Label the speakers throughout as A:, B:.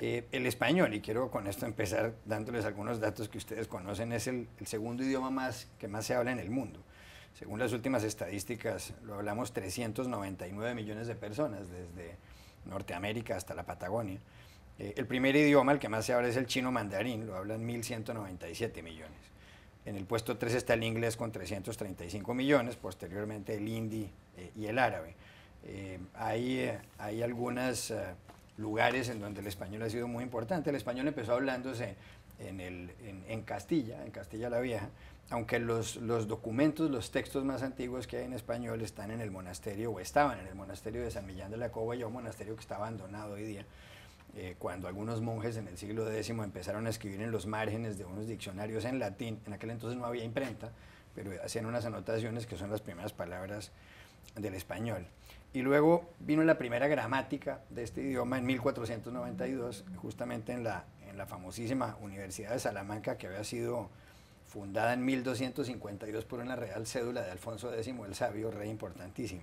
A: El español, y quiero con esto empezar dándoles algunos datos que ustedes conocen, es el segundo idioma que más se habla en el mundo. Según las últimas estadísticas, lo hablamos 399 millones de personas, desde Norteamérica hasta la Patagonia. El primer idioma, el que más se habla, es el chino mandarín, lo hablan 1.197 millones. En el puesto 3 está el inglés con 335 millones, posteriormente el hindi y el árabe. Hay algunos lugares en donde el español ha sido muy importante. El español empezó hablándose en Castilla la Vieja, aunque los documentos, los textos más antiguos que hay en español están en el monasterio, o estaban en el monasterio de San Millán de la Cova, ya un monasterio que está abandonado hoy día, cuando algunos monjes en el siglo X empezaron a escribir en los márgenes de unos diccionarios en latín. En aquel entonces no había imprenta, pero hacían unas anotaciones que son las primeras palabras del español. Y luego vino la primera gramática de este idioma en 1492, justamente en la famosísima Universidad de Salamanca, que había sido fundada en 1252 por una real cédula de Alfonso X el Sabio, rey importantísimo.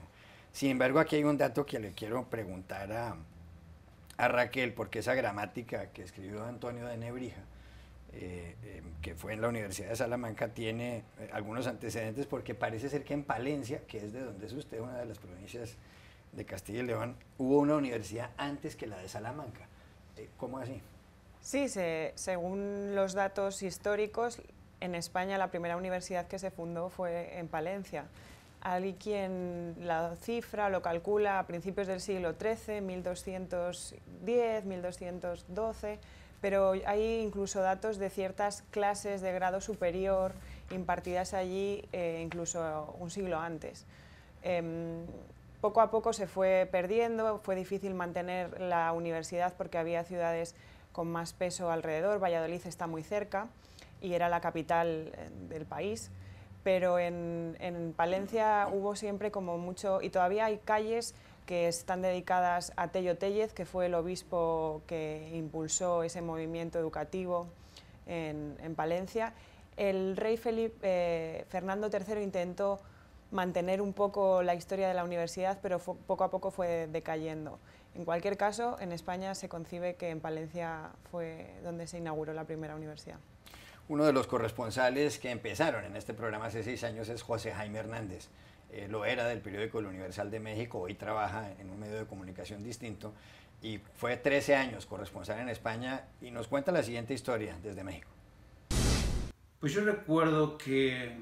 A: Sin embargo, aquí hay un dato que le quiero preguntar a Raquel, porque esa gramática que escribió Antonio de Nebrija, que fue en la Universidad de Salamanca, tiene algunos antecedentes, porque parece ser que en Palencia, que es de donde es usted, una de las provincias de Castilla y León, hubo una universidad antes que la de Salamanca. ¿Cómo así?
B: Sí, según los datos históricos, en España la primera universidad que se fundó fue en Palencia. Hay quien la cifra, lo calcula a principios del siglo XIII, 1210, 1212, pero hay incluso datos de ciertas clases de grado superior impartidas allí incluso un siglo antes. Poco a poco se fue perdiendo, fue difícil mantener la universidad porque había ciudades con más peso alrededor. Valladolid está muy cerca y era la capital del país, pero en Palencia hubo siempre como mucho, y todavía hay calles que están dedicadas a Tello Téllez, que fue el obispo que impulsó ese movimiento educativo en Palencia. El rey Fernando III intentó mantener un poco la historia de la universidad, pero poco a poco fue decayendo. En cualquier caso, en España se concibe que en Palencia fue donde se inauguró la primera universidad.
A: Uno de los corresponsales que empezaron en este programa hace 6 años es José Jaime Hernández. Lo era del periódico El Universal de México, hoy trabaja en un medio de comunicación distinto, y fue 13 años corresponsal en España, y nos cuenta la siguiente historia desde México.
C: Pues yo recuerdo que,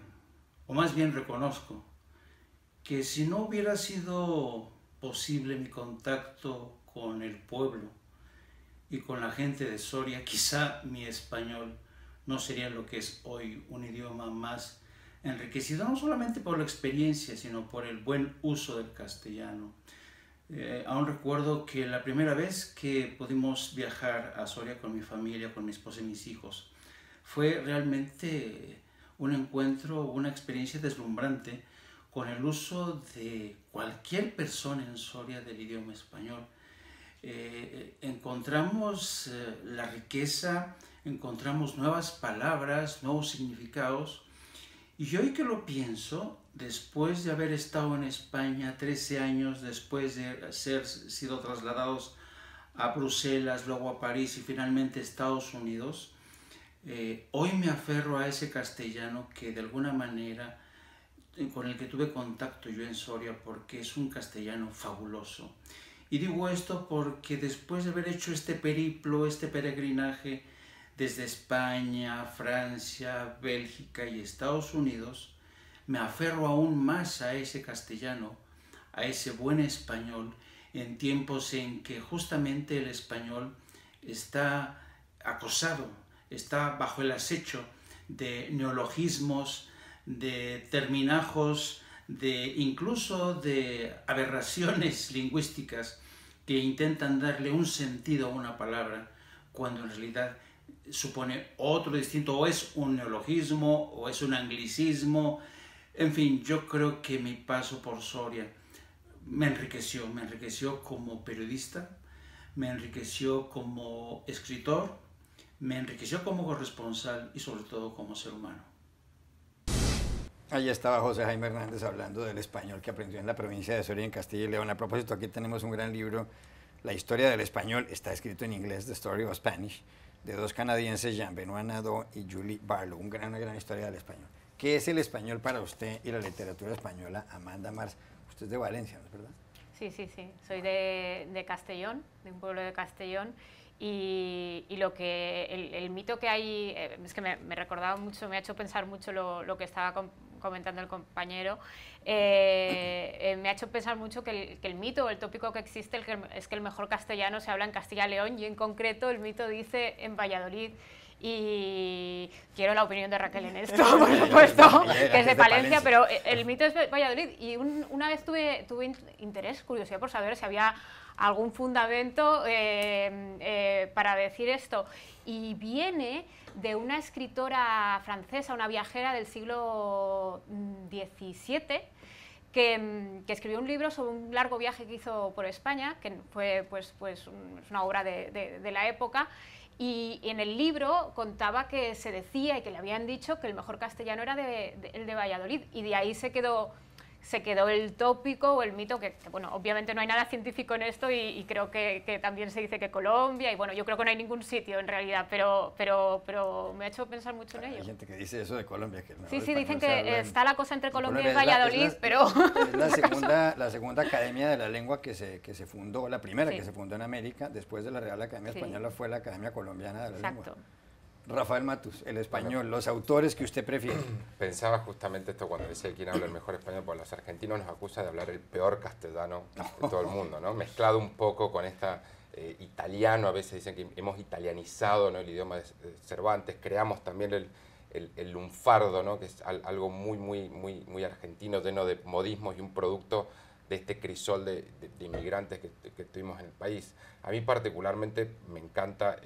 C: o más bien reconozco, que si no hubiera sido posible mi contacto con el pueblo y con la gente de Soria, quizá mi español no sería lo que es hoy, un idioma más enriquecido, no solamente por la experiencia, sino por el buen uso del castellano. Aún recuerdo que la primera vez que pudimos viajar a Soria con mi familia, con mi esposa y mis hijos, fue realmente un encuentro, una experiencia deslumbrante con el uso de cualquier persona en Soria del idioma español. Encontramos la riqueza, encontramos nuevas palabras, nuevos significados, y hoy que lo pienso, después de haber estado en España 13 años, después de sido trasladados a Bruselas, luego a París y finalmente a Estados Unidos, hoy me aferro a ese castellano que de alguna manera con el que tuve contacto yo en Soria, porque es un castellano fabuloso. Y digo esto porque después de haber hecho este periplo, este peregrinaje desde España, Francia, Bélgica y Estados Unidos, me aferro aún más a ese castellano, a ese buen español, en tiempos en que justamente el español está acosado, está bajo el acecho de neologismos, de terminajos, incluso de aberraciones lingüísticas que intentan darle un sentido a una palabra cuando en realidad supone otro distinto, o es un neologismo o es un anglicismo. En fin, yo creo que mi paso por Soria me enriqueció como periodista, me enriqueció como escritor, me enriqueció como corresponsal y sobre todo como ser humano.
A: Allí estaba José Jaime Hernández hablando del español que aprendió en la provincia de Soria, en Castilla y León. A propósito, aquí tenemos un gran libro La historia del español está escrito en inglés, The Story of Spanish, de dos canadienses, Jean-Benoît Nadeau y Julie Barlow, una gran historia del español. ¿Qué es el español para usted y la literatura española, Amanda Mars? Usted es de Valencia, ¿no es verdad?
D: Sí, sí, sí. Soy de Castellón, de un pueblo de Castellón. Y lo que el mito que hay, es que me recordaba mucho, me ha hecho pensar mucho lo que estaba comentando el compañero, me ha hecho pensar mucho que el mito o el tópico que existe es que el mejor castellano se habla en Castilla y León, y en concreto el mito dice en Valladolid. Y quiero la opinión de Raquel en esto, por supuesto, que es de Palencia, pero el mito es Valladolid. Y una vez tuve interés, curiosidad por saber si había algún fundamento para decir esto. Y viene de una escritora francesa, una viajera del siglo XVII, que escribió un libro sobre un largo viaje que hizo por España, que fue pues una obra de la época. Y en el libro contaba que se decía y que le habían dicho que el mejor castellano era el de Valladolid, y de ahí se quedó el tópico o el mito, que bueno, obviamente no hay nada científico en esto, y creo que también se dice que Colombia, y bueno, yo creo que no hay ningún sitio en realidad, pero me ha hecho pensar mucho en ello.
A: Hay gente que dice eso de Colombia. Que
D: sí, dicen que está la cosa entre Colombia y Valladolid, pero...
A: Es la segunda academia de la lengua que se fundó, la primera que se fundó en América, después de la Real Academia Española fue la Academia Colombiana de la Lengua. Rafael Matus, el español, los autores que usted prefiere.
E: Pensaba justamente esto cuando decía quién habla el mejor español, porque los argentinos nos acusan de hablar el peor castellano de todo el mundo, ¿no? Mezclado un poco con esta italiano, a veces dicen que hemos italianizado, ¿no?, el idioma de Cervantes, creamos también el lunfardo, ¿no?, que es algo muy argentino, lleno de modismos y un producto de este crisol de inmigrantes que tuvimos en el país. A mí particularmente me encanta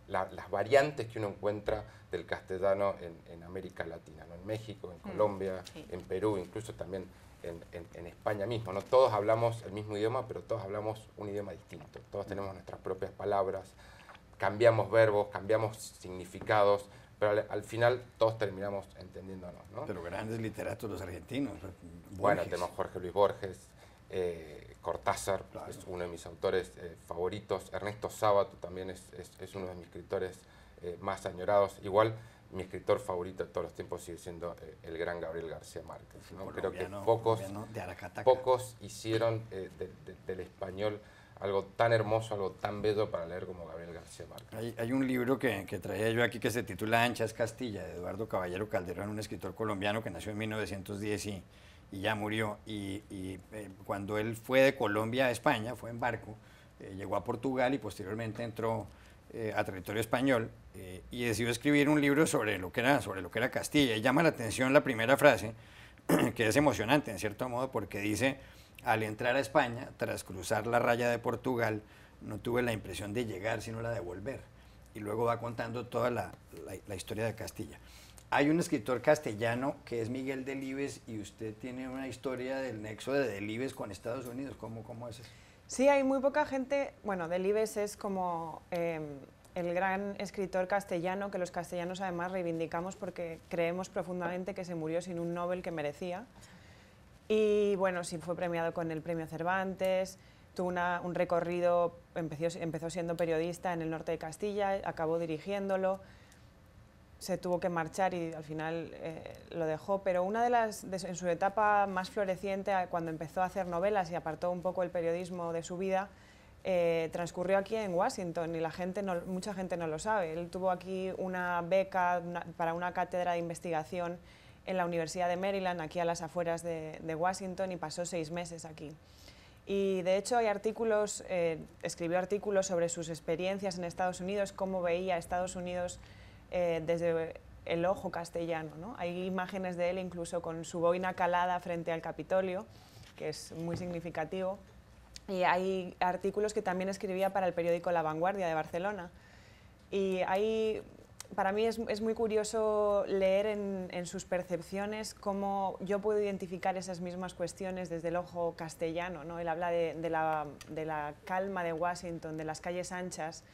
E: las variantes que uno encuentra del castellano en América Latina, ¿no? En México, en Colombia, en Perú, incluso también en España mismo, ¿no? Todos hablamos el mismo idioma, pero todos hablamos un idioma distinto. Todos tenemos nuestras propias palabras, cambiamos verbos, cambiamos significados, pero al final todos terminamos entendiéndonos, ¿no?
A: Pero grandes literatos los argentinos.
E: Bueno, tenemos Jorge Luis Borges, Cortázar, claro, es uno de mis autores favoritos. Ernesto Sábato también es uno de mis escritores más añorados. Igual, mi escritor favorito de todos los tiempos sigue siendo el gran Gabriel García Márquez, ¿no? Creo que pocos hicieron del español algo tan hermoso, algo tan bello para leer como Gabriel García Márquez.
A: Hay un libro que traía yo aquí que se titula Anchas Castilla, de Eduardo Caballero Calderón, un escritor colombiano que nació en 1910 y ya murió. Cuando él fue de Colombia a España, fue en barco, llegó a Portugal y posteriormente entró a territorio español y decidió escribir un libro sobre lo que era Castilla. Y llama la atención la primera frase, que es emocionante en cierto modo, porque dice: al entrar a España, tras cruzar la raya de Portugal, no tuve la impresión de llegar, sino la de volver. Y luego va contando toda la historia de Castilla. Hay un escritor castellano que es Miguel Delibes, y usted tiene una historia del nexo de Delibes con Estados Unidos. ¿Cómo es eso?
B: Sí, hay muy poca gente. Bueno, Delibes es como el gran escritor castellano que los castellanos además reivindicamos porque creemos profundamente que se murió sin un Nobel que merecía. Y bueno, sí, fue premiado con el premio Cervantes, tuvo un recorrido, empezó siendo periodista en el norte de Castilla, acabó dirigiéndolo, se tuvo que marchar y al final lo dejó, pero en su etapa más floreciente, cuando empezó a hacer novelas y apartó un poco el periodismo de su vida, transcurrió aquí en Washington, y mucha gente no lo sabe. Él tuvo aquí una beca para una cátedra de investigación en la Universidad de Maryland, aquí a las afueras de Washington, y pasó 6 meses aquí. Y de hecho hay escribió artículos sobre sus experiencias en Estados Unidos, cómo veía Estados Unidos desde el ojo castellano, ¿no? Hay imágenes de él incluso con su boina calada frente al Capitolio, que es muy significativo. Y hay artículos que también escribía para el periódico La Vanguardia de Barcelona. Y para mí es muy curioso leer en sus percepciones cómo yo puedo identificar esas mismas cuestiones desde el ojo castellano, ¿no? Él habla de la calma de Washington, de las calles anchas,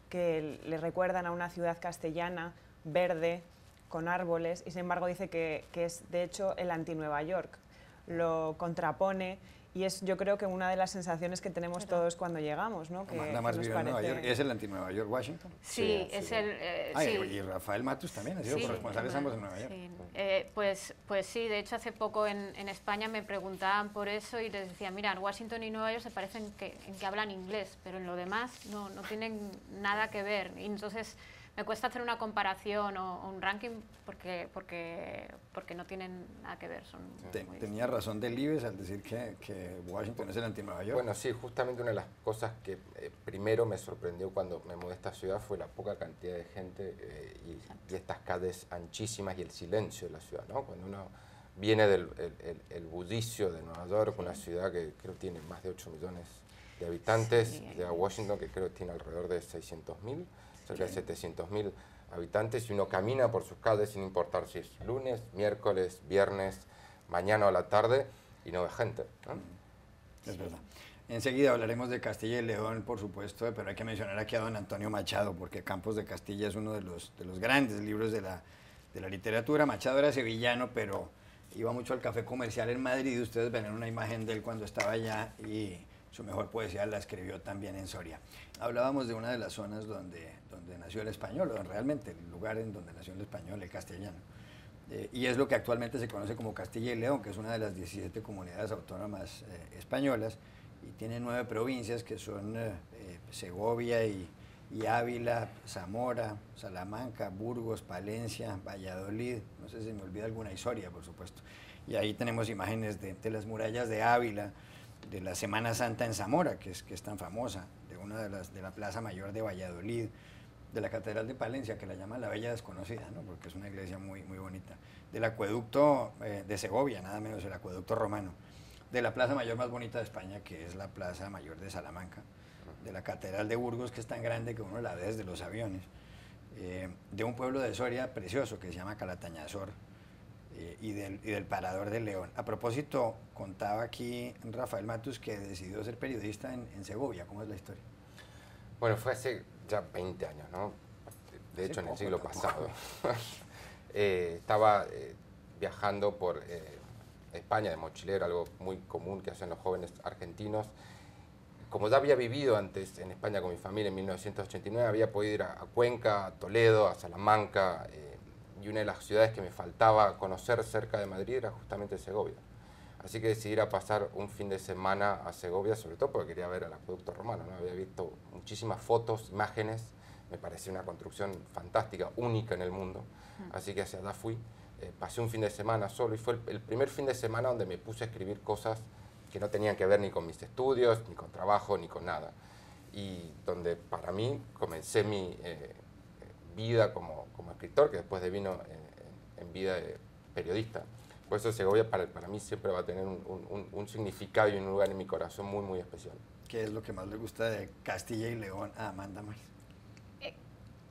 B: que le recuerdan a una ciudad castellana, verde, con árboles, y sin embargo dice que es de hecho el anti-Nueva York. Lo contrapone Y es, yo creo que una de las sensaciones que tenemos todos cuando llegamos, ¿no?
A: Amanda Mars vive en Nueva York. ¿Es el anti-Nueva York, Washington?
D: Sí, es el...
A: sí. Y Rafael Matus también, han sido corresponsales ambos en Nueva York.
D: Sí. Pues sí, de hecho hace poco en España me preguntaban por eso y les decía, mira, Washington y Nueva York se parecen en que hablan inglés, pero en lo demás no tienen nada que ver. Y entonces me cuesta hacer una comparación o un ranking porque no tienen nada que ver.
A: Tenía razón Delibes al decir que Washington es el anti-Nueva York.
E: Bueno, sí, justamente una de las cosas que primero me sorprendió cuando me mudé a esta ciudad fue la poca cantidad de gente y estas calles anchísimas y el silencio de la ciudad, ¿no? Cuando uno viene del el bullicio de Nueva York, una ciudad que creo tiene más de 8 millones de habitantes, de Washington que creo tiene alrededor de 600.000, cerca de 700.000 habitantes, y uno camina por sus calles sin importar si es lunes, miércoles, viernes, mañana o a la tarde, y no ve gente, ¿no?
A: Es verdad. Enseguida hablaremos de Castilla y León, por supuesto, pero hay que mencionar aquí a don Antonio Machado, porque Campos de Castilla es uno de los grandes libros de la literatura. Machado era sevillano, pero iba mucho al café comercial en Madrid. Ustedes ven una imagen de él cuando estaba allá y su mejor poesía la escribió también en Soria. Hablábamos de una de las zonas donde nació el español, o realmente el lugar en donde nació el español, el castellano. Y es lo que actualmente se conoce como Castilla y León, que es una de las 17 comunidades autónomas españolas, y tiene 9 provincias que son Segovia y Ávila, Zamora, Salamanca, Burgos, Palencia, Valladolid, no sé si me olvida alguna, y Soria, por supuesto. Y ahí tenemos imágenes de las murallas de Ávila, de la Semana Santa en Zamora, que es tan famosa, de la Plaza Mayor de Valladolid, de la Catedral de Palencia, que la llaman la Bella Desconocida, ¿no? Porque es una iglesia muy, muy bonita, del acueducto de Segovia, nada menos el acueducto romano, de la Plaza Mayor más bonita de España, que es la Plaza Mayor de Salamanca, de la Catedral de Burgos, que es tan grande que uno la ve desde los aviones, de un pueblo de Soria precioso que se llama Calatañazor, y del Parador de León. A propósito, contaba aquí Rafael Matus que decidió ser periodista en Segovia. ¿Cómo es la historia?
E: Bueno, fue hace ya 20 años, ¿no? De hecho, en el siglo pasado. Estaba viajando por España de mochilero, algo muy común que hacen los jóvenes argentinos. Como ya había vivido antes en España con mi familia en 1989, había podido ir a Cuenca, a Toledo, a Salamanca, y una de las ciudades que me faltaba conocer cerca de Madrid era justamente Segovia. Así que decidí ir a pasar un fin de semana a Segovia, sobre todo porque quería ver el acueducto romano, ¿no? Había visto muchísimas fotos, imágenes, me pareció una construcción fantástica, única en el mundo. Así que hacia allá fui, pasé un fin de semana solo y fue el primer fin de semana donde me puse a escribir cosas que no tenían que ver ni con mis estudios, ni con trabajo, ni con nada. Y donde para mí comencé mi vida como escritor, que después devino en vida de periodista. Por eso Segovia para mí siempre va a tener un significado y un lugar en mi corazón muy, muy especial.
A: ¿Qué es lo que más le gusta de Castilla y León a Amanda Mars?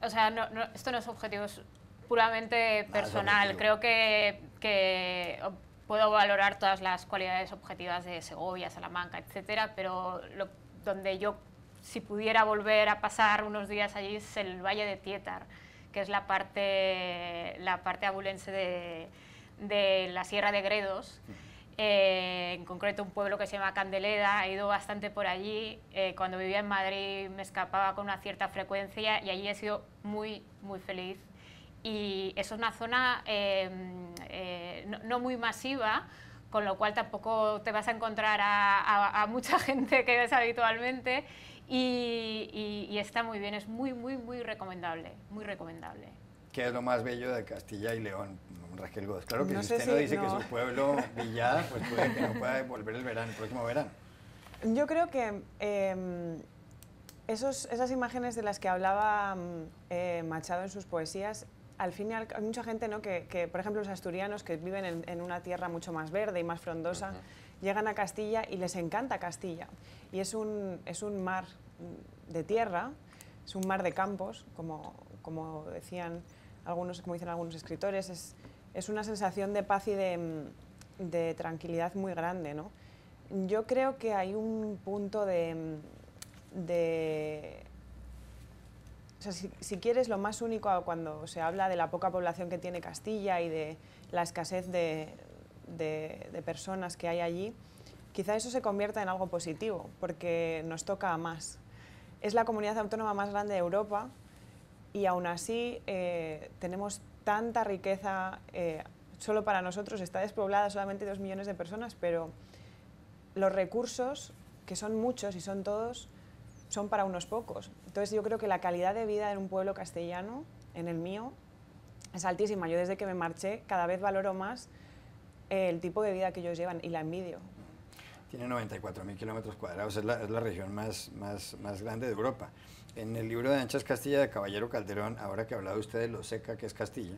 D: O sea, esto no es objetivo, es puramente personal. Creo que puedo valorar todas las cualidades objetivas de Segovia, Salamanca, etcétera, pero donde yo, si pudiera volver a pasar unos días allí, es el Valle de Tietar, que es la parte abulense de la Sierra de Gredos, en concreto un pueblo que se llama Candeleda. He ido bastante por allí, cuando vivía en Madrid me escapaba con una cierta frecuencia y allí he sido muy, muy feliz. Y es una zona no muy masiva, con lo cual tampoco te vas a encontrar a mucha gente que ves habitualmente, y está muy bien, es muy, muy, muy recomendable, muy recomendable.
A: ¿Qué es lo más bello de Castilla y León, Raquel Gómez? Claro que
B: no
A: si
B: sé
A: usted no dice
B: no.
A: que su pueblo Villada, pues puede que no pueda volver el próximo verano.
B: Yo creo que esas imágenes de las que hablaba Machado en sus poesías, al final hay mucha gente, ¿no? que, por ejemplo, los asturianos que viven en una tierra mucho más verde y más frondosa, llegan a Castilla y les encanta Castilla. Y es un mar de tierra, es un mar de campos, como decían algunos, como dicen algunos escritores, es una sensación de paz y de tranquilidad muy grande, ¿no? Yo creo que hay un punto o sea, si quieres, lo más único cuando se habla de la poca población que tiene Castilla y de la escasez de personas que hay allí, quizá eso se convierta en algo positivo, porque nos toca a más. Es la comunidad autónoma más grande de Europa y aún así tenemos tanta riqueza, solo para nosotros está despoblada solamente 2 millones de personas, pero los recursos, que son muchos y son todos, son para unos pocos. Entonces yo creo que la calidad de vida en un pueblo castellano, en el mío, es altísima. Yo desde que me marché cada vez valoro más el tipo de vida que ellos llevan y la envidio.
A: Tiene 94.000 kilómetros cuadrados, es la región más grande de Europa. En el libro de Anchas Castilla de Caballero Calderón, ahora que ha hablado usted de lo seca que es Castilla,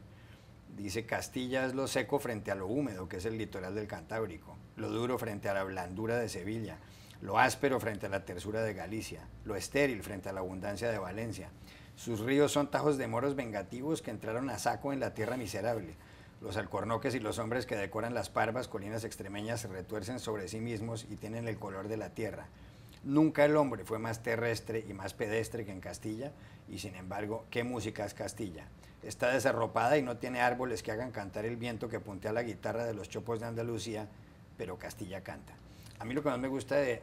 A: dice: Castilla es lo seco frente a lo húmedo, que es el litoral del Cantábrico, lo duro frente a la blandura de Sevilla, lo áspero frente a la tersura de Galicia, lo estéril frente a la abundancia de Valencia. Sus ríos son tajos de moros vengativos que entraron a saco en la tierra miserable. Los alcornoques y los hombres que decoran las parvas colinas extremeñas se retuercen sobre sí mismos y tienen el color de la tierra. Nunca el hombre fue más terrestre y más pedestre que en Castilla, y sin embargo, ¿qué música es Castilla? Está desarropada y no tiene árboles que hagan cantar el viento que puntea la guitarra de los chopos de Andalucía, pero Castilla canta. A mí lo que más me gusta de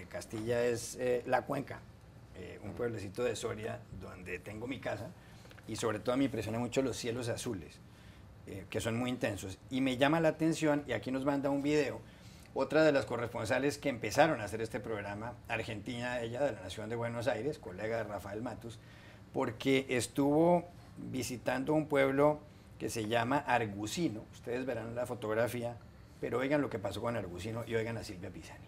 A: Castilla es La Cuenca, un pueblecito de Soria donde tengo mi casa, y sobre todo me impresiona mucho los cielos azules, que son muy intensos. Y me llama la atención, y aquí nos manda un video, otra de las corresponsales que empezaron a hacer este programa, argentina, ella de la Nación de Buenos Aires, colega de Rafael Matus, porque estuvo visitando un pueblo que se llama Argusino. Ustedes verán la fotografía, pero oigan lo que pasó con Argusino y oigan a Silvia Pisani.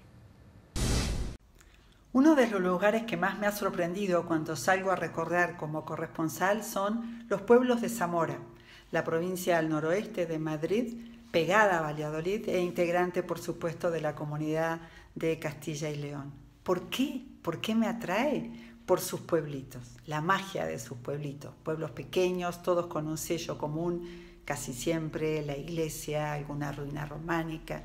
F: Uno de los lugares que más me ha sorprendido cuando salgo a recorrer como corresponsal son los pueblos de Zamora, la provincia al noroeste de Madrid, pegada a Valladolid e integrante, por supuesto, de la comunidad de Castilla y León. ¿Por qué? ¿Por qué me atrae? Por sus pueblitos, la magia de sus pueblitos. Pueblos pequeños, todos con un sello común, casi siempre la iglesia, alguna ruina románica.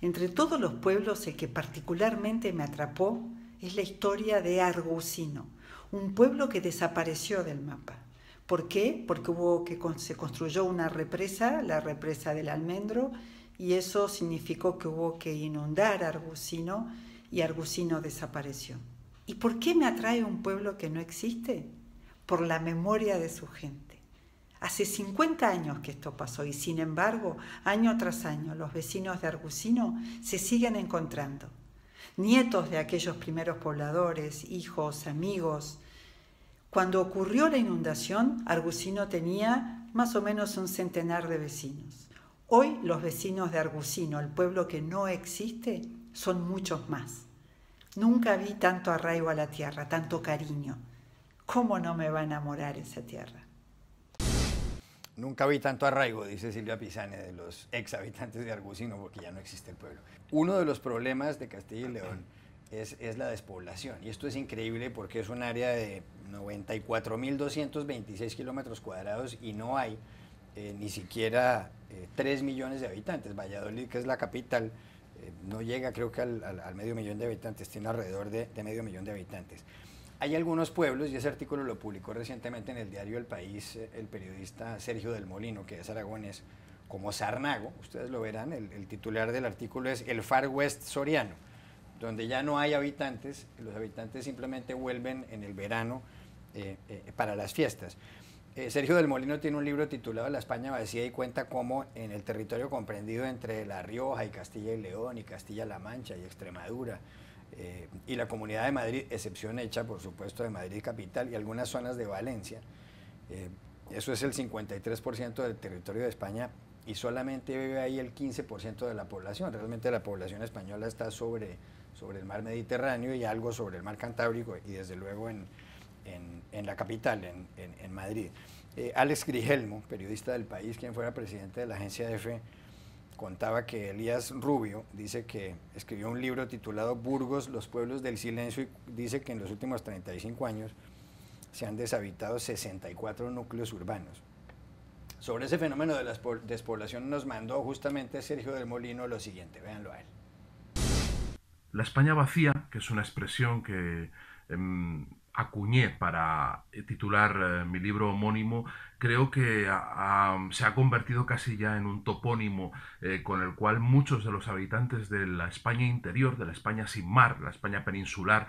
F: Entre todos los pueblos, el que particularmente me atrapó es la historia de Argusino, un pueblo que desapareció del mapa. ¿Por qué? Porque se construyó una represa, la represa del Almendro, y eso significó que hubo que inundar Argusino, y Argusino desapareció. ¿Y por qué me atrae un pueblo que no existe? Por la memoria de su gente. Hace 50 años que esto pasó y sin embargo, año tras año, los vecinos de Argusino se siguen encontrando. Nietos de aquellos primeros pobladores, hijos, amigos. Cuando ocurrió la inundación, Argusino tenía más o menos un centenar de vecinos. Hoy los vecinos de Argusino, el pueblo que no existe, son muchos más. Nunca vi tanto arraigo a la tierra, tanto cariño. ¿Cómo no me va a enamorar esa tierra?
A: Nunca vi tanto arraigo, dice Silvia Pisani, de los ex habitantes de Argusino, porque ya no existe el pueblo. Uno de los problemas de Castilla y León es la despoblación, y esto es increíble porque es un área de 94.226 kilómetros cuadrados y no hay ni siquiera 3 millones de habitantes. Valladolid, que es la capital, no llega creo que al medio millón de habitantes, tiene alrededor de medio millón de habitantes. Hay algunos pueblos, y ese artículo lo publicó recientemente en el diario El País el periodista Sergio del Molino, que es aragonés, como Sarnago, ustedes lo verán, el titular del artículo es El Far West Soriano, donde ya no hay habitantes, los habitantes simplemente vuelven en el verano para las fiestas. Sergio del Molino tiene un libro titulado La España vacía y cuenta cómo en el territorio comprendido entre La Rioja y Castilla y León y Castilla-La Mancha y Extremadura y la Comunidad de Madrid, excepción hecha por supuesto de Madrid capital y algunas zonas de Valencia, eso es el 53% del territorio de España y solamente vive ahí el 15% de la población. Realmente la población española está sobre el mar Mediterráneo y algo sobre el mar Cantábrico y desde luego en la capital, en Madrid. Alex Grigelmo, periodista del País, quien fuera presidente de la agencia EFE, contaba que Elías Rubio dice que escribió un libro titulado Burgos, los pueblos del silencio, y dice que en los últimos 35 años se han deshabitado 64 núcleos urbanos. Sobre ese fenómeno de la despoblación nos mandó justamente Sergio del Molino lo siguiente, véanlo a él.
G: La España vacía, que es una expresión que acuñé para titular mi libro homónimo, creo que se ha convertido casi ya en un topónimo con el cual muchos de los habitantes de la España interior, de la España sin mar, la España peninsular,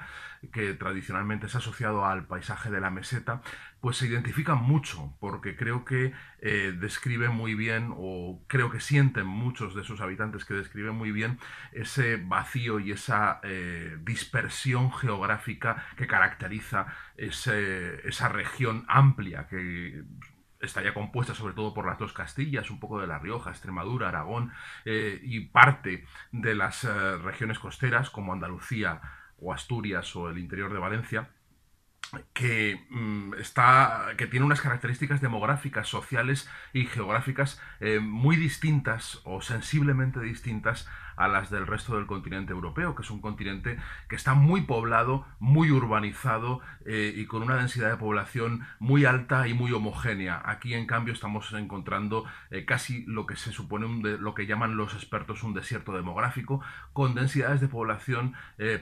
G: que tradicionalmente se ha asociado al paisaje de la meseta, pues se identifican mucho, porque creo que describe muy bien, o creo que sienten muchos de sus habitantes que describen muy bien ese vacío y esa dispersión geográfica que caracteriza esa región amplia que estaría compuesta sobre todo por las dos Castillas, un poco de La Rioja, Extremadura, Aragón y parte de las regiones costeras como Andalucía o Asturias o el interior de Valencia, que tiene unas características demográficas, sociales y geográficas muy distintas o sensiblemente distintas a las del resto del continente europeo, que es un continente que está muy poblado, muy urbanizado y con una densidad de población muy alta y muy homogénea. Aquí, en cambio, estamos encontrando casi lo que se supone, lo que llaman los expertos un desierto demográfico, con densidades de población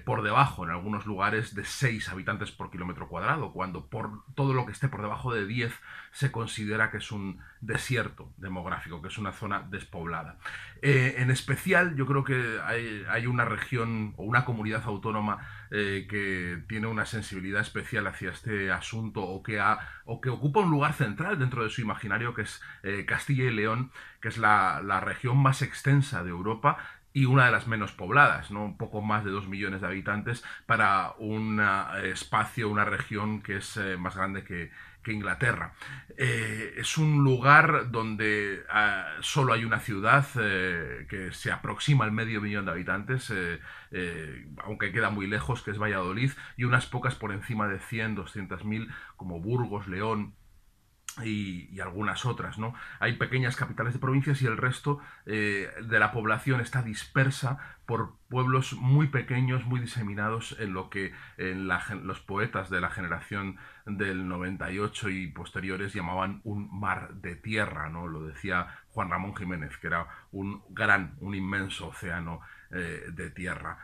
G: por debajo, en algunos lugares, de 6 habitantes por kilómetro cuadrado, cuando por todo lo que esté por debajo de 10 se considera que es un desierto demográfico, que es una zona despoblada. En especial, yo creo que hay una región o una comunidad autónoma que tiene una sensibilidad especial hacia este asunto o que ocupa un lugar central dentro de su imaginario, que es Castilla y León, que es la región más extensa de Europa y una de las menos pobladas, ¿no? Un poco más de 2 millones de habitantes para un espacio, una región que es más grande que Inglaterra. Es un lugar donde solo hay una ciudad que se aproxima al medio millón de habitantes, aunque queda muy lejos, que es Valladolid, y unas pocas por encima de 100, 200.000, como Burgos, León y algunas otras, ¿no? Hay pequeñas capitales de provincias y el resto de la población está dispersa por pueblos muy pequeños, muy diseminados en lo que los poetas de la generación del 98 y posteriores llamaban un mar de tierra, ¿no? Lo decía Juan Ramón Jiménez, que era un inmenso océano de tierra.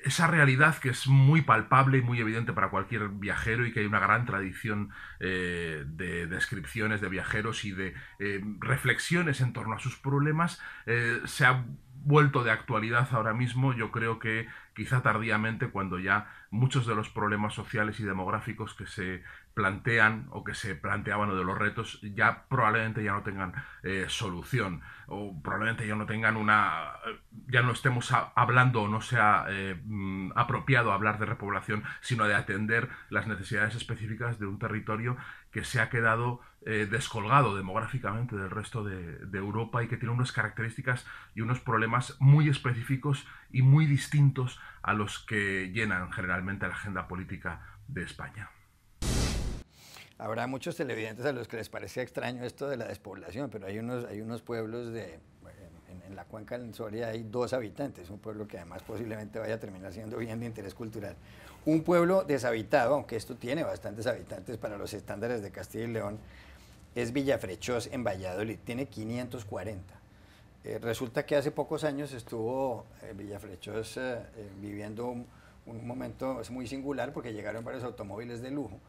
G: Esa realidad que es muy palpable y muy evidente para cualquier viajero, y que hay una gran tradición de descripciones de viajeros y de reflexiones en torno a sus problemas, se ha vuelto de actualidad ahora mismo, yo creo que quizá tardíamente, cuando ya muchos de los problemas sociales y demográficos que se plantean o que se planteaban, o de los retos, ya probablemente ya no tengan solución, o probablemente ya no tengan ya no estemos hablando, o no sea apropiado hablar de repoblación, sino de atender las necesidades específicas de un territorio que se ha quedado descolgado demográficamente del resto de Europa, y que tiene unas características y unos problemas muy específicos y muy distintos a los que llenan generalmente la agenda política de España.
A: Habrá muchos televidentes a los que les parece extraño esto de la despoblación, pero hay unos pueblos en la cuenca del Soria hay 2 habitantes, un pueblo que además posiblemente vaya a terminar siendo bien de interés cultural. Un pueblo deshabitado, aunque esto tiene bastantes habitantes para los estándares de Castilla y León, es Villafrechós, en Valladolid, tiene 540. Resulta que hace pocos años estuvo Villafrechós viviendo un momento muy singular, porque llegaron varios automóviles de lujo,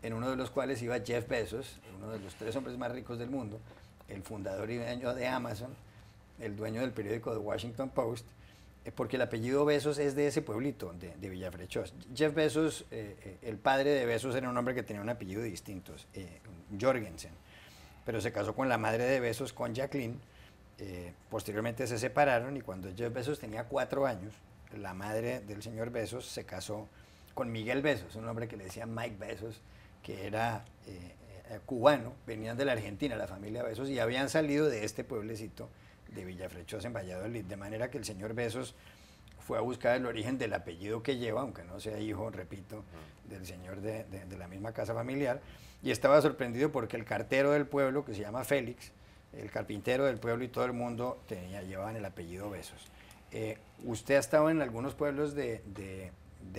A: en uno de los cuales iba Jeff Bezos, uno de los 3 hombres más ricos del mundo, el fundador y dueño de Amazon, el dueño del periódico The Washington Post, porque el apellido Bezos es de ese pueblito, de Villafrechós. Jeff Bezos, el padre de Bezos, era un hombre que tenía un apellido distinto, Jorgensen, pero se casó con la madre de Bezos, con Jacqueline. Posteriormente se separaron, y cuando Jeff Bezos tenía 4 años, la madre del señor Bezos se casó con Miguel Bezos, un hombre que le decía Mike Bezos, que era cubano, venían de la Argentina, la familia Bezos, y habían salido de este pueblecito de Villafrechós, en Valladolid, de manera que el señor Bezos fue a buscar el origen del apellido que lleva, aunque no sea hijo, repito, del señor de la misma casa familiar, y estaba sorprendido porque el cartero del pueblo, que se llama Félix, el carpintero del pueblo, y todo el mundo llevaban el apellido Bezos. Usted ha estado en algunos pueblos de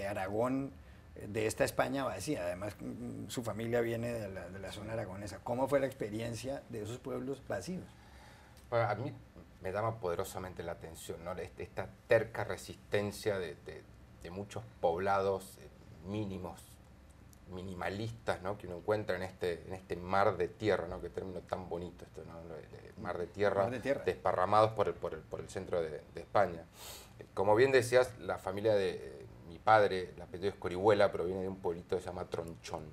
A: Aragón, de esta España vacía, además su familia viene de la zona aragonesa. ¿Cómo fue la experiencia de esos pueblos vacíos?
E: Bueno, a mí me llama poderosamente la atención, ¿no? Esta terca resistencia de muchos poblados mínimos, minimalistas, ¿no?, que uno encuentra en este mar de tierra, ¿no?, qué término tan bonito esto, ¿no?, mar de tierra, desparramados por el centro de España. Como bien decías, la familia de mi padre, el apellido es Corihuela, proviene de un pueblito que se llama Tronchón,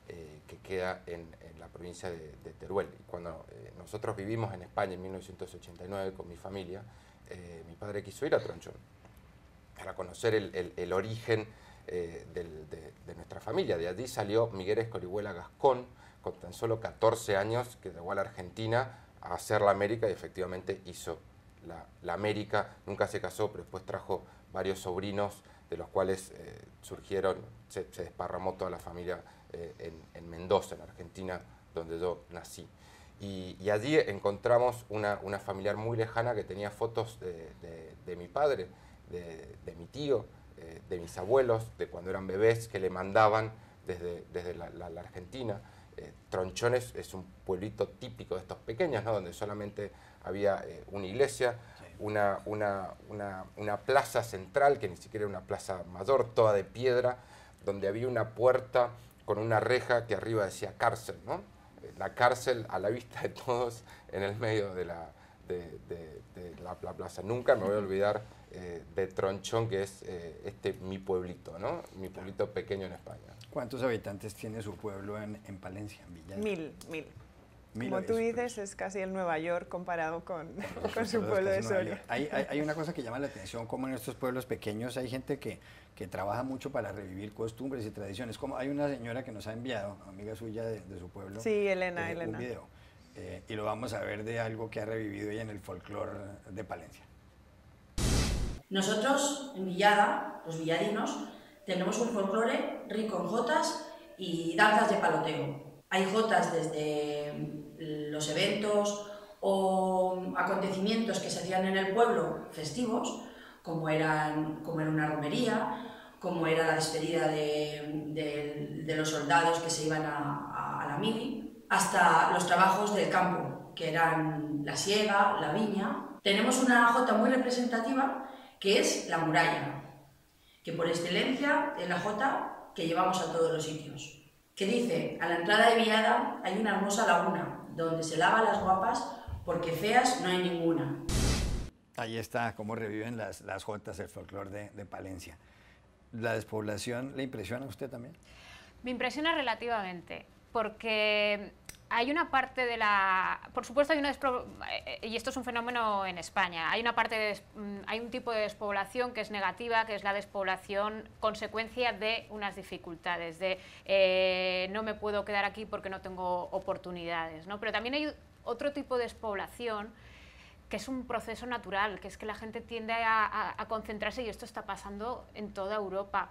E: que queda en la provincia de Teruel. Y cuando nosotros vivimos en España en 1989 con mi familia, mi padre quiso ir a Tronchón para conocer el origen de nuestra familia. De allí salió Miguel Escorihuela Gascón, con tan solo 14 años, que llegó a la Argentina a hacer la América y efectivamente hizo la América. Nunca se casó, pero después trajo varios sobrinos, de los cuales se desparramó toda la familia en Mendoza, en Argentina, donde yo nací. Y allí encontramos una familiar muy lejana que tenía fotos de mi padre, de mi tío, de mis abuelos, de cuando eran bebés, que le mandaban desde la Argentina. Tronchones es un pueblito típico de estos pequeños, ¿no?, donde solamente había una iglesia, una plaza central, que ni siquiera era una plaza mayor, toda de piedra, donde había una puerta con una reja que arriba decía cárcel, ¿no? La cárcel a la vista de todos en el medio de la plaza. Nunca me voy a olvidar de Tronchón, que es mi pueblito, ¿no?, mi pueblito pequeño en España.
A: ¿Cuántos habitantes tiene su pueblo en Palencia, en Villada?
B: 1000. Como tú dices, es casi el Nueva York comparado con su pueblo de Soria.
A: Hay una cosa que llama la atención, como en estos pueblos pequeños hay gente que trabaja mucho para revivir costumbres y tradiciones. Como hay una señora que nos ha enviado, amiga suya de su pueblo,
B: sí, Elena.
A: un video. Y lo vamos a ver de algo que ha revivido ella en el folclore de Palencia.
H: Nosotros, en Villada, los villadinos, tenemos un folclore rico en jotas y danzas de paloteo. Hay jotas desde los eventos o acontecimientos que se hacían en el pueblo festivos, como era una romería, como era la despedida de los soldados que se iban a la mili, hasta los trabajos del campo, que eran la siega, la viña. Tenemos una jota muy representativa que es la muralla, que por excelencia es la jota que llevamos a todos los sitios, que dice: a la entrada de Villada hay una hermosa laguna, donde se lavan las guapas, porque feas no hay ninguna.
A: Ahí está cómo reviven las jotas, el folclore de Palencia. ¿La despoblación le impresiona a usted también?
D: Me impresiona relativamente, porque hay una parte de la... Por supuesto hay y esto es un fenómeno en España, hay un tipo de despoblación que es negativa, que es la despoblación consecuencia de unas dificultades, de no me puedo quedar aquí porque no tengo oportunidades, ¿no? Pero también hay otro tipo de despoblación que es un proceso natural, que es que la gente tiende a concentrarse, y esto está pasando en toda Europa.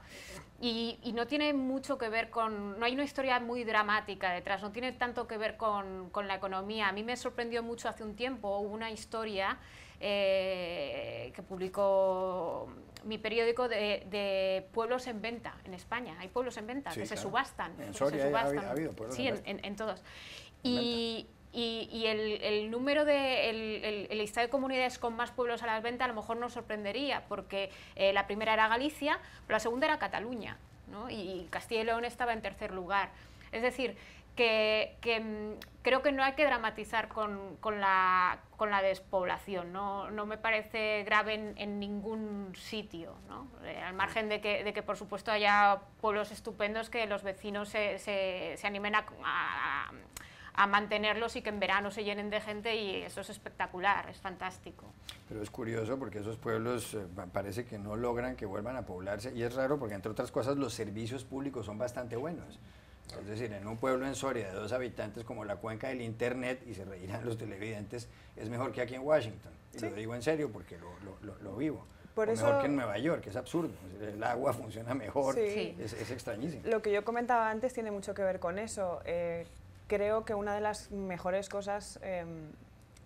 D: Y no tiene mucho que ver con... No hay una historia muy dramática detrás, no tiene tanto que ver con la economía. A mí me sorprendió mucho hace un tiempo, hubo una historia que publicó mi periódico de pueblos en venta en España. Hay pueblos en venta, sí, que claro, se subastan.
A: En Soria ha habido pueblos
D: en venta. Sí, en todos. Y el número el listado de comunidades con más pueblos a la venta a lo mejor nos sorprendería, porque la primera era Galicia, pero la segunda era Cataluña, ¿no? Y Castilla y León estaba en tercer lugar. Es decir, que creo que no hay que dramatizar con la despoblación, no me parece grave en ningún sitio, ¿no? Al margen de que por supuesto haya pueblos estupendos que los vecinos se animen a mantenerlos y que en verano se llenen de gente, y eso es espectacular, es fantástico.
A: Pero es curioso porque esos pueblos parece que no logran que vuelvan a poblarse, y es raro porque, entre otras cosas, los servicios públicos son bastante buenos. Es decir, en un pueblo en Soria de 2 habitantes, como la cuenca del internet, y se reirán los televidentes, es mejor que aquí en Washington. Y ¿sí? Lo digo en serio porque lo vivo. Por eso, mejor que en Nueva York, que es absurdo. El agua funciona mejor, sí. Es extrañísimo.
B: Lo que yo comentaba antes tiene mucho que ver con eso. Creo que una de las mejores cosas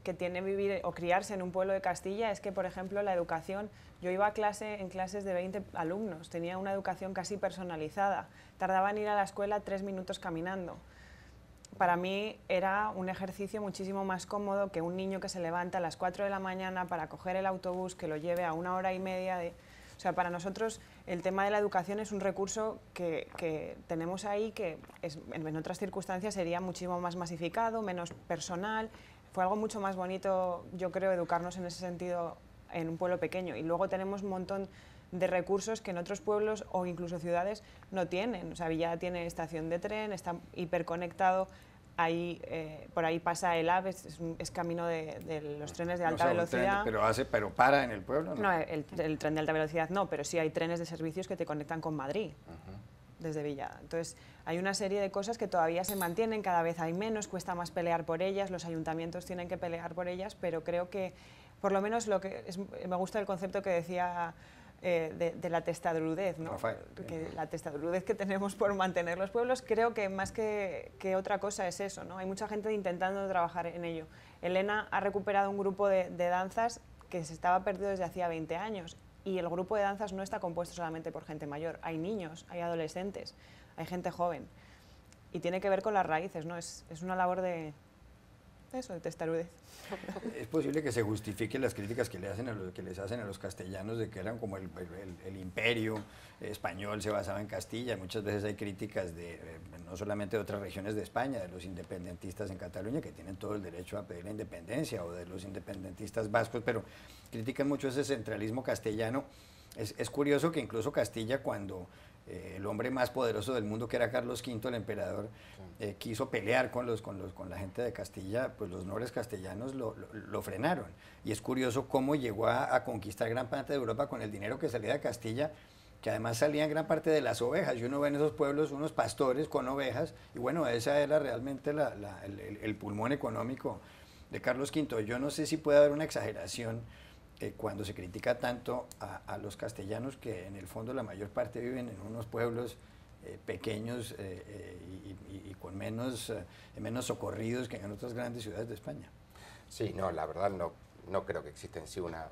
B: que tiene vivir o criarse en un pueblo de Castilla es que, por ejemplo, la educación... Yo iba a en clases de 20 alumnos, tenía una educación casi personalizada, tardaba en ir a la escuela 3 minutos caminando. Para mí era un ejercicio muchísimo más cómodo que un niño que se levanta a las 4 de la mañana para coger el autobús que lo lleve a 1 hora y media de... O sea, para nosotros el tema de la educación es un recurso que tenemos ahí, que en otras circunstancias sería muchísimo más masificado, menos personal. Fue algo mucho más bonito, yo creo, educarnos en ese sentido en un pueblo pequeño. Y luego tenemos un montón de recursos que en otros pueblos o incluso ciudades no tienen. O sea, Villada tiene estación de tren, está hiperconectado. Ahí, por ahí pasa el AVE, es camino de los trenes de alta velocidad.
A: Pero para en el pueblo, ¿no?
B: No, el tren de alta velocidad no, pero sí hay trenes de servicios que te conectan con Madrid, desde Villada. Entonces, hay una serie de cosas que todavía se mantienen, cada vez hay menos, cuesta más pelear por ellas, los ayuntamientos tienen que pelear por ellas, pero creo que, por lo menos, me gusta el concepto que decía de la testadurudez, ¿no? La testadurudez que tenemos por mantener los pueblos, creo que más que otra cosa es eso, ¿no? Hay mucha gente intentando trabajar en ello. Elena ha recuperado un grupo de danzas que se estaba perdido desde hacía 20 años y el grupo de danzas no está compuesto solamente por gente mayor, hay niños, hay adolescentes, hay gente joven y tiene que ver con las raíces, ¿no? Es una labor de testarudez.
A: Es posible que se justifiquen las críticas que les hacen a los castellanos de que eran como el imperio español se basaba en Castilla. Muchas veces hay críticas no solamente de otras regiones de España, de los independentistas en Cataluña, que tienen todo el derecho a pedir la independencia, o de los independentistas vascos, pero critican mucho ese centralismo castellano. Es curioso que incluso Castilla, cuando el hombre más poderoso del mundo, que era Carlos V, el emperador, quiso pelear con la gente de Castilla, pues los nobles castellanos lo frenaron. Y es curioso cómo llegó a conquistar gran parte de Europa con el dinero que salía de Castilla, que además salían gran parte de las ovejas, y uno ve en esos pueblos unos pastores con ovejas, y bueno, esa era realmente el pulmón económico de Carlos V. Yo no sé si puede haber una exageración cuando se critica tanto a los castellanos, que en el fondo la mayor parte viven en unos pueblos pequeños y con menos socorridos que en otras grandes ciudades de España.
E: Sí, no, la verdad no creo que exista en sí una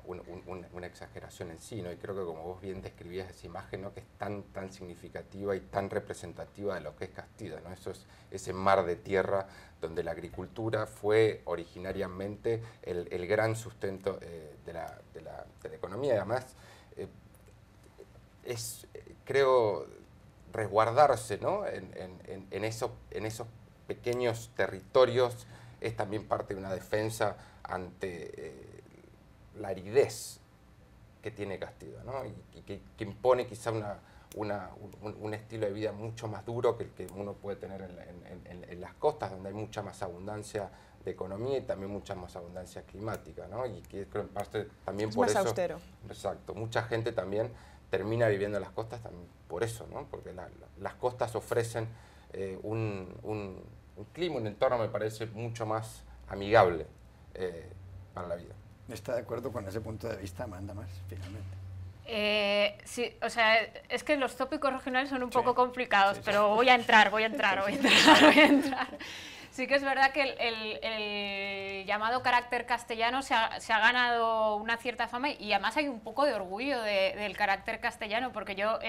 E: exageración en sí, ¿no? Y creo que, como vos bien describías esa imagen, ¿no?, que es tan significativa y tan representativa de lo que es Castilla, ¿no? Eso es ese mar de tierra donde la agricultura fue originariamente el gran sustento de la economía. Y además, creo, resguardarse, ¿no?, en esos pequeños territorios es también parte de una defensa ante la aridez que tiene Castilla, ¿no? Y que impone quizá un estilo de vida mucho más duro que el que uno puede tener en las costas, donde hay mucha más abundancia de economía y también mucha más abundancia climática, ¿no? Y que creo en parte también por eso...
B: Es más austero.
E: Exacto. Mucha gente también termina viviendo en las costas también por eso, ¿no? Porque las costas ofrecen un clima, un entorno, me parece, mucho más amigable para la vida.
A: ¿Está de acuerdo con ese punto de vista, Amanda Mars, finalmente?
D: Sí, o sea, es que los tópicos regionales son un poco complicados, pero voy a entrar. Sí que es verdad que el llamado carácter castellano se ha ganado una cierta fama, y además hay un poco de orgullo del carácter castellano, porque yo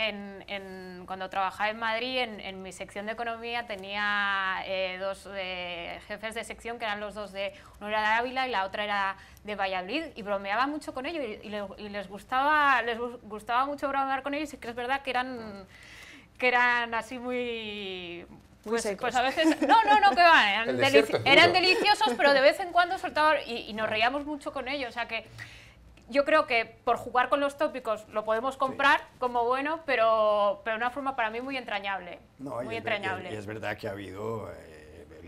D: cuando trabajaba en Madrid, en mi sección de economía, tenía dos jefes de sección, que eran los dos uno era de Ávila y la otra era de Valladolid, y bromeaba mucho con ellos y les gustaba mucho bromear con ellos, y que es verdad que eran así muy... Pues a veces, no, que va, eran deliciosos, pero de vez en cuando soltaban y nos reíamos mucho con ellos. O sea que yo creo que por jugar con los tópicos lo podemos comprar como bueno, pero de una forma para mí muy entrañable.
A: Muy entrañable. Y es verdad que ha habido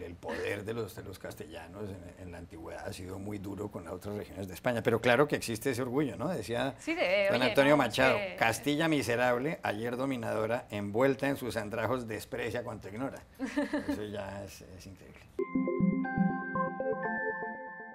A: el poder de los castellanos en la antigüedad ha sido muy duro con las otras regiones de España, pero claro que existe ese orgullo, ¿no? Decía don Antonio Machado, Castilla miserable, ayer dominadora, envuelta en sus andrajos, desprecia cuanto ignora. Eso ya es increíble.